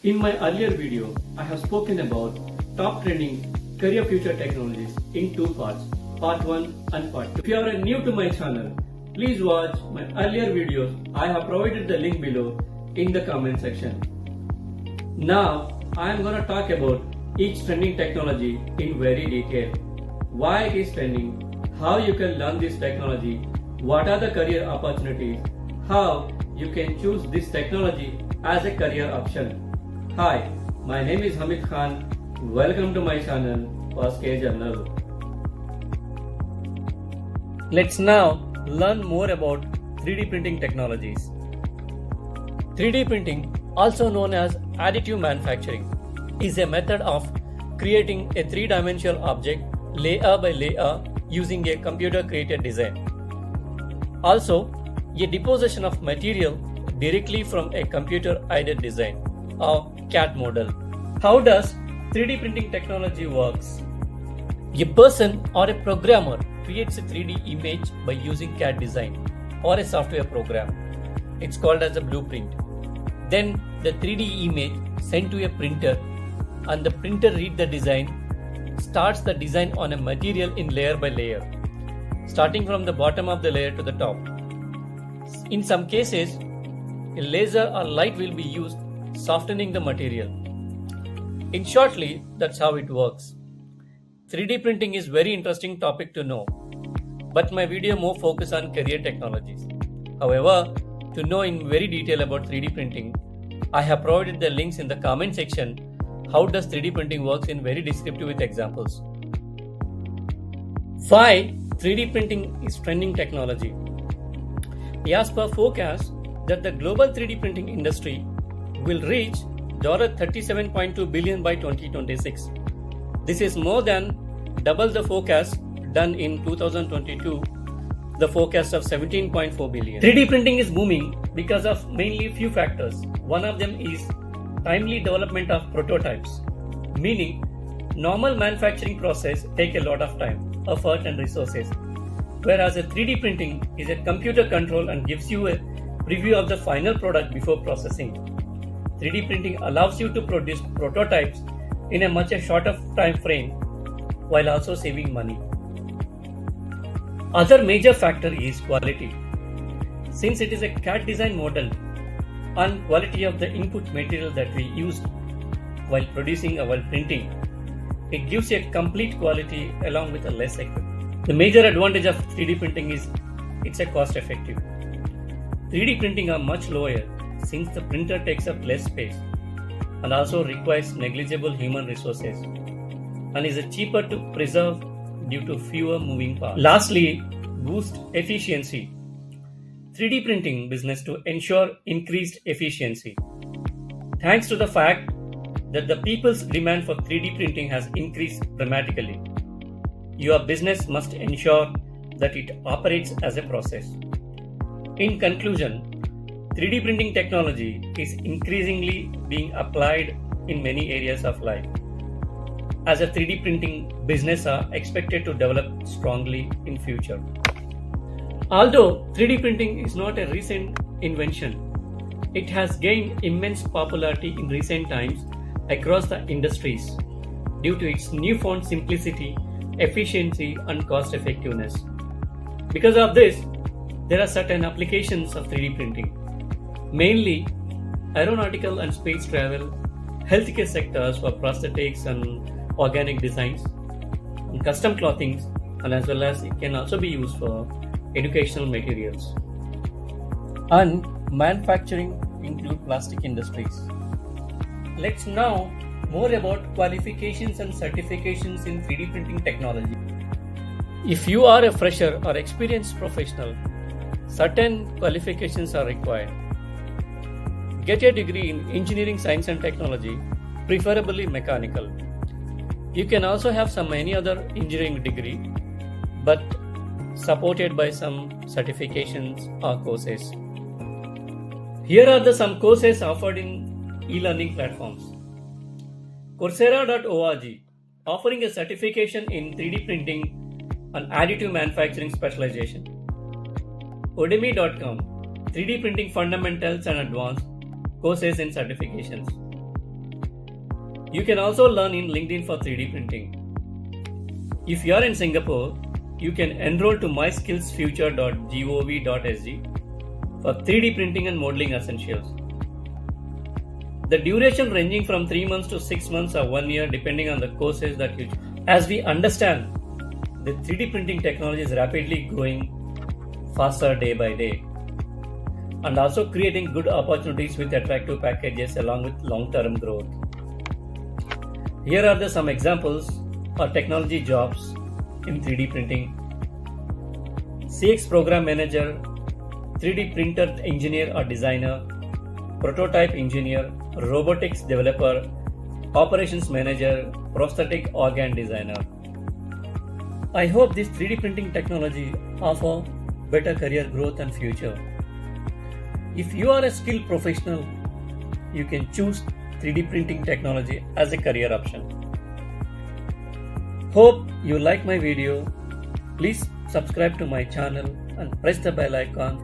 In my earlier video, I have spoken about top trending career future technologies in two parts, part 1 and part 2. If you are new to my channel, please watch my earlier videos. I have provided the link below in the comment section. Now, I am going to talk about each trending technology in very detail. Why it is trending, how you can learn this technology, what are the career opportunities, how you can choose this technology as a career option. Hi, my name is Hamid Khan. Welcome to my channel, CAD Journal. Let's now learn more about 3D printing technologies. 3D printing, also known as additive manufacturing, is a method of creating a three-dimensional object layer by layer using a computer-created design. Also, a deposition of material directly from a computer-aided design or CAD model. How does 3D printing technology works? A person or a programmer creates a 3D image by using CAD Design or a software program. It's called as a blueprint. Then the 3D image sent to a printer, and the printer reads the design, starts the design on a material in layer by layer, starting from the bottom of the layer to the top. In some cases, a laser or light will be used, softening the material. In shortly, that's how it works. 3D printing is very interesting topic to know, but my video more focus on career technologies. However, to know in very detail about 3D printing, I have provided the links in the comment section. How does 3D printing works in very descriptive with examples. Why 3D printing is trending technology? As per forecast that the global 3D printing industry will reach $37.2 billion by 2026. This is more than double the forecast done in 2022, the forecast of $17.4 billion. 3D printing is booming because of mainly few factors. One of them is timely development of prototypes, meaning normal manufacturing process take a lot of time, effort and resources, whereas a 3D printing is a computer control and gives you a preview of the final product before processing. 3D printing allows you to produce prototypes in a much shorter time frame while also saving money. Other major factor is quality. Since it is a CAD design model and quality of the input material that we used while producing or while printing, it gives a complete quality along with a less equipment. The major advantage of 3D printing is it's a cost effective. 3D printing are much lower since the printer takes up less space and also requires negligible human resources and is cheaper to preserve due to fewer moving parts. Lastly, boost efficiency. 3D printing business to ensure increased efficiency. Thanks to the fact that the people's demand for 3D printing has increased dramatically, your business must ensure that it operates as a process. In conclusion, 3D printing technology is increasingly being applied in many areas of life. As a 3D printing business are expected to develop strongly in future. Although 3D printing is not a recent invention, it has gained immense popularity in recent times across the industries due to its newfound simplicity, efficiency and cost effectiveness. Because of this, there are certain applications of 3D printing, mainly aeronautical and space travel, healthcare sectors for prosthetics and organic designs, and custom clothing, and as well as it can also be used for educational materials. And manufacturing include plastic industries. Let's now more about qualifications and certifications in 3D printing technology. If you are a fresher or experienced professional, certain qualifications are required. Get a degree in engineering, science and technology, preferably mechanical. You can also have any other engineering degree, but supported by some certifications or courses. Here are some courses offered in e-learning platforms. Coursera.org, offering a certification in 3D printing and additive manufacturing specialization. Udemy.com, 3D printing fundamentals and advanced courses and certifications. You can also learn in LinkedIn for 3D printing. If you are in Singapore, you can enroll to myskillsfuture.gov.sg for 3D printing and modeling essentials. The duration ranging from 3 months to 6 months or 1 year depending on the courses that you choose. As we understand, the 3D printing technology is rapidly growing faster day by day and also creating good opportunities with attractive packages along with long-term growth. Here are some examples of technology jobs in 3D printing. CX Program Manager, 3D Printer Engineer or Designer, Prototype Engineer, Robotics Developer, Operations Manager, Prosthetic Organ Designer. I hope this 3D printing technology offer better career growth and future. If you are a skilled professional, you can choose 3D printing technology as a career option. Hope you like my video. Please subscribe to my channel and press the bell icon